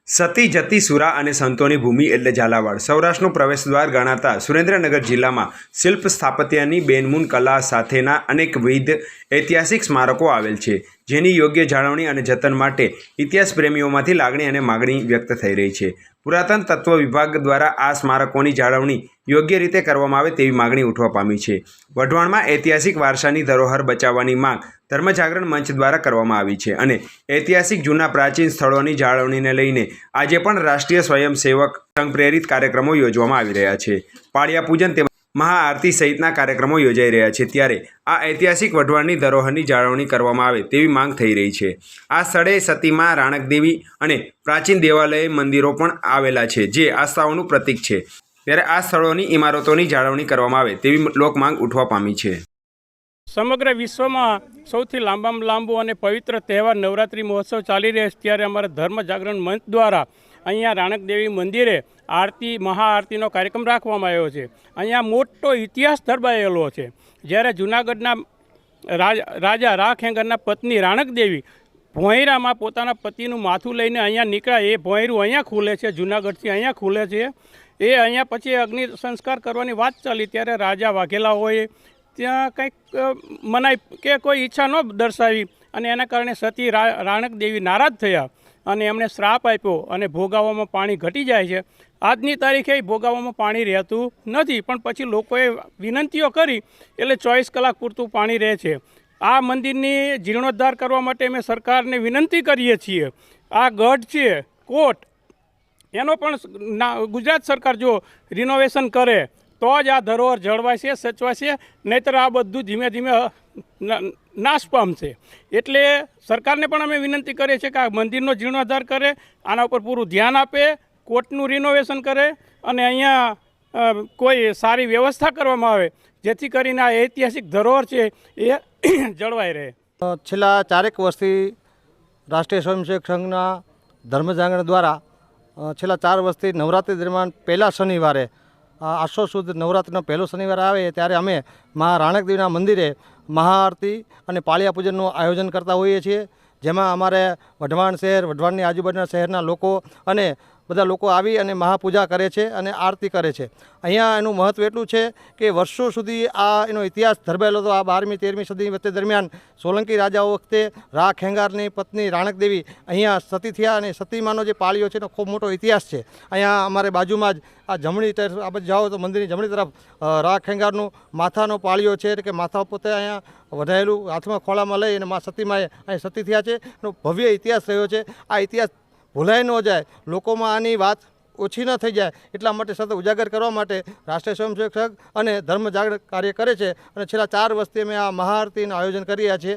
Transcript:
સતી જતી સુરા અને સંતોની ભૂમિ એટલે ઝાલાવાડ સૌરાષ્ટ્રનું પ્રવેશદ્વાર ગણાતા સુરેન્દ્રનગર જિલ્લામાં શિલ્પ સ્થાપત્યની બેનમૂન કલા સાથેના અનેકવિધ ઐતિહાસિક સ્મારકો આવેલ છે, જેની યોગ્ય જાળવણી અને જતન માટે ઇતિહાસ પ્રેમીઓમાંથી લાગણી અને માગણી વ્યક્ત થઈ રહી છે. પુરાતન તત્વ વિભાગ દ્વારા આ સ્મારકોની જાળવણી યોગ્ય રીતે કરવામાં આવે તેવી માગણી ઉઠવા પામી છે. વઢવાણમાં ઐતિહાસિક વારસાની ધરોહર બચાવવાની માંગ ધર્મજાગરણ મંચ દ્વારા કરવામાં આવી છે અને ઐતિહાસિક જૂના પ્રાચીન સ્થળોની જાળવણીને લઈને આજે પણ રાષ્ટ્રીય સ્વયંસેવક સંઘ પ્રેરિત કાર્યક્રમો યોજવામાં આવી રહ્યા છે. પાળિયા પૂજન તેમજ મહાઆરતી સહિતના કાર્યક્રમો યોજાઈ રહ્યા છે, ત્યારે આ ઐતિહાસિક વઢવાણની ધરોહરની જાળવણી કરવામાં આવે તેવી માંગ થઈ રહી છે. આ સ્થળે સતીમાં રાણકદેવી અને પ્રાચીન દેવાલય મંદિરો પણ આવેલા છે, જે આસ્થાઓનું પ્રતીક છે. ત્યારે આ સ્થળોની ઇમારતોની જાળવણી કરવામાં આવે તેવી લોકમાંગ ઉઠવા પામી છે. સમગ્ર વિશ્વમાં સૌથી લાંબામાં લાંબો અને પવિત્ર તહેવાર નવરાત્રિ મહોત્સવ ચાલી રહ્યો છે, ત્યારે અમારા ધર્મ જાગરણ મંચ દ્વારા અહીંયા રાણકદેવી મંદિરે મહાઆરતીનો કાર્યક્રમ રાખવામાં આવ્યો છે. અહીંયા મોટો ઇતિહાસ દર્શાવેલો છે. જ્યારે જૂનાગઢના રાજા રાખેંગરના પત્ની રાણકદેવી ભોંયરામાં પોતાના પતિનું માથું લઈને અહીંયા નીકળ્યા, એ ભોંયરું અહીંયા ખુલે છે, જૂનાગઢથી અહીંયા ખુલે છે. એ અહીંયા પછી અગ્નિ સંસ્કાર કરવાની વાત ચાલી, ત્યારે રાજા વાઘેલાઓએ ત્યાં કંઈક મનાઈ કે કોઈ ઈચ્છા ન દર્શાવી અને એના કારણે સતી રાણકદેવી નારાજ થયા અને એમણે શ્રાપ આપ્યો અને ભોગાવામાં પાણી ઘટી જાય છે. આજની તારીખે ભોગાવામાં પાણી રહેતું નથી, પણ પછી લોકોએ વિનંતીઓ કરી એટલે 24 કલાક પૂરતું પાણી રહે છે. આ મંદિરની જીર્ણોદ્ધાર કરવા માટે અમે સરકારને વિનંતી કરીએ છીએ. આ ગઢ છે કોટ, એનો પણ ગુજરાત સરકાર જો રિનોવેશન કરે તો જ આ ધરોહર જળવાશે, સચવાશે, નહીંતર આ બધું ધીમે ધીમે નાશ પામશે. એટલે સરકારને પણ અમે વિનંતી કરીએ છીએ કે આ મંદિરનો જીર્ણોદ્ધાર કરે, આના ઉપર પૂરું ધ્યાન આપે, કોર્ટનું રિનોવેશન કરે અને અહીંયા કોઈ સારી વ્યવસ્થા કરવામાં આવે, જેથી કરીને આ ઐતિહાસિક ધરોહર છે એ જળવાઈ રહે. છેલ્લા 4 વર્ષથી રાષ્ટ્રીય સ્વયંસેવક સંઘના ધર્મજાગરણ દ્વારા છેલ્લા 4 વર્ષથી નવરાત્રિ દરમિયાન પહેલા શનિવારે આસો સુદ નવરાત્રિનો પહેલો શનિવાર આવે ત્યારે અમે મા રાણકદેવીના મંદિરે મહાઆરતી અને પાળિયા પૂજનનું આયોજન કરતા હોઈએ છીએ, જેમાં અમારે વઢવાણ શહેર, વઢવાણની આજુબાજુના શહેરના લોકો અને બધા લોકો આવી અને મહાપૂજા કરે છે અને આરતી કરે છે. અહીંયા એનું મહત્ત્વ એટલું છે કે વર્ષો સુધી આ એનો ઇતિહાસ ધરબાયેલો હતો. આ 12મી 13મી સદી વચ્ચે દરમિયાન સોલંકી રાજાઓ વખતે રાખેંગારની પત્ની રાણકદેવી અહીંયા સતી થયા અને સતીમાનો જે પાળીઓ છે એનો ખૂબ મોટો ઇતિહાસ છે. અહીંયા અમારે બાજુમાં જ આ જમણી તરફ આપણે જાઓ તો મંદિરની જમણી તરફ રાખેંગારનું માથાનો પાળીઓ છે, કે માથા પોતે અહીંયા વધારેલું હાથમાં ખોળામાં લઈ અને મા સતીમાએ અહીં સતી થયા છે. એનો ભવ્ય ઇતિહાસ રહ્યો છે. આ ઇતિહાસ ભૂલાઈ ન જાય, લોકોમાં આની વાત ઓછી ન થઈ જાય, એટલા માટે સતત ઉજાગર કરવા માટે રાષ્ટ્રીય સ્વયંસેવક સંઘ અને ધર્મ જાગરણ કાર્ય કરે છે અને છેલ્લા 4 વર્ષથી અમે આ મહાઆરતીનું આયોજન કરી રહ્યા છીએ.